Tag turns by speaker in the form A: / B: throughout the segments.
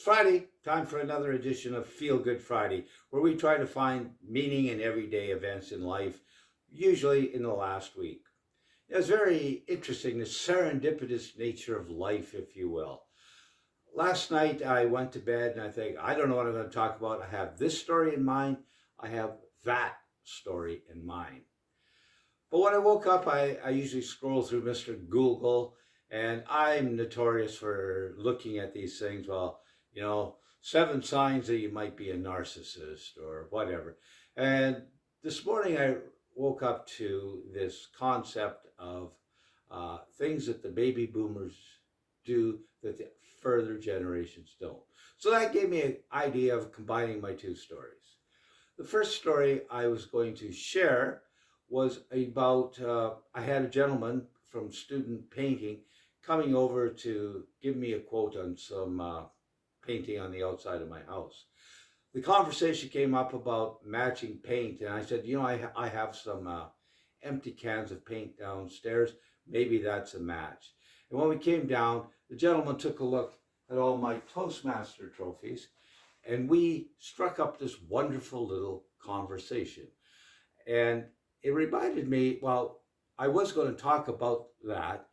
A: It's Friday, time for another edition of Feel Good Friday, where we try to find meaning in everyday events in life, usually in the last week. It's very interesting, the serendipitous nature of life, if you will. Last night I went to bed and I think, I don't know what I'm going to talk about. I have this story in mind, I have that story in mind. But when I woke up, I usually scroll through Mr. Google, and I'm notorious for looking at these things. Well, 7 signs that you might be a narcissist or whatever. And this morning I woke up to this concept of things that the baby boomers do that the further generations don't. So that gave me an idea of combining my two stories. The first story I was going to share was about, I had a gentleman from Student Painting coming over to give me a quote on some painting on the outside of my house. The conversation came up about matching paint, and I said, I have some empty cans of paint downstairs. Maybe that's a match. And when we came down, the gentleman took a look at all my Toastmaster trophies, and we struck up this wonderful little conversation. And it reminded me, well, I was going to talk about that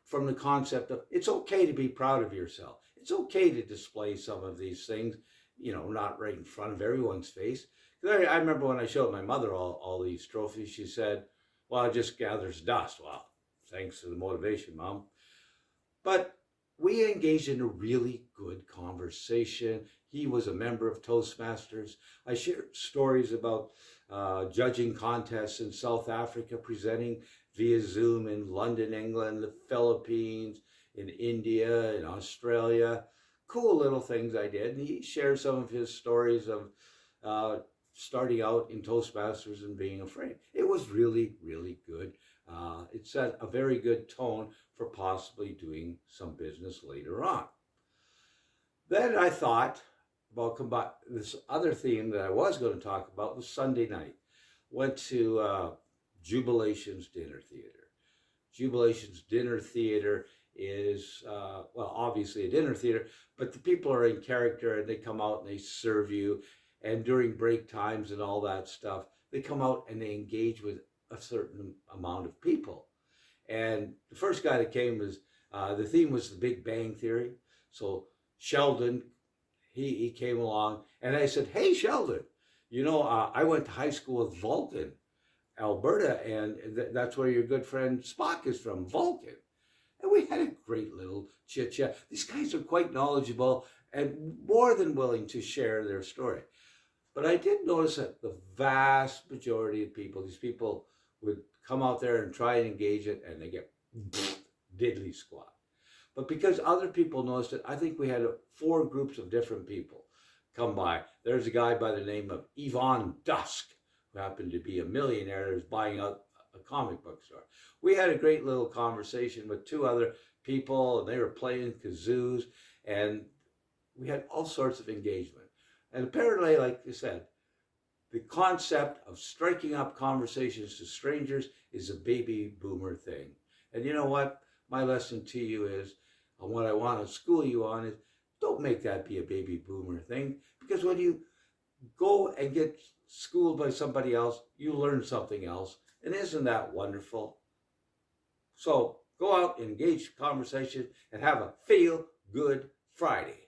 A: from the concept of it's okay to be proud of yourself. It's okay to display some of these things, not right in front of everyone's face. I remember when I showed my mother all these trophies, she said, well, it just gathers dust. Well, thanks for the motivation, Mom. But we engaged in a really good conversation. He was a member of Toastmasters. I shared stories about judging contests in South Africa, presenting via Zoom in London, England, the Philippines, in India, in Australia. Cool little things I did. And he shared some of his stories of starting out in Toastmasters and being afraid. It was really, really good. It set a very good tone for possibly doing some business later on. Then I thought about this other theme that I was going to talk about was Sunday night. Went to Jubilations Dinner Theater. Jubilations Dinner Theater is, obviously a dinner theater, but the people are in character and they come out and they serve you. And during break times and all that stuff, they come out and they engage with a certain amount of people. And the first guy that came was, the theme was the Big Bang Theory. So Sheldon, he came along and I said, hey, Sheldon, I went to high school with Vulcan, Alberta, and that's where your good friend Spock is from, Vulcan. And we had a great little chit chat. These guys are quite knowledgeable and more than willing to share their story. But I did notice that the vast majority of people, these people would come out there and try and engage it, and they get diddly squat. But because other people noticed it, I think we had 4 groups of different people come by. There's a guy by the name of Yvonne Dusk, who happened to be a millionaire who was buying out a comic book store. We had a great little conversation with 2 other people, and they were playing kazoos, and we had all sorts of engagement. And apparently, like I said, the concept of striking up conversations to strangers is a baby boomer thing. And you know what? My lesson to you is, and what I want to school you on is, don't make that be a baby boomer thing. Because when you go and get schooled by somebody else, you learn something else. And isn't that wonderful? So go out, engage conversation, and have a feel good Friday.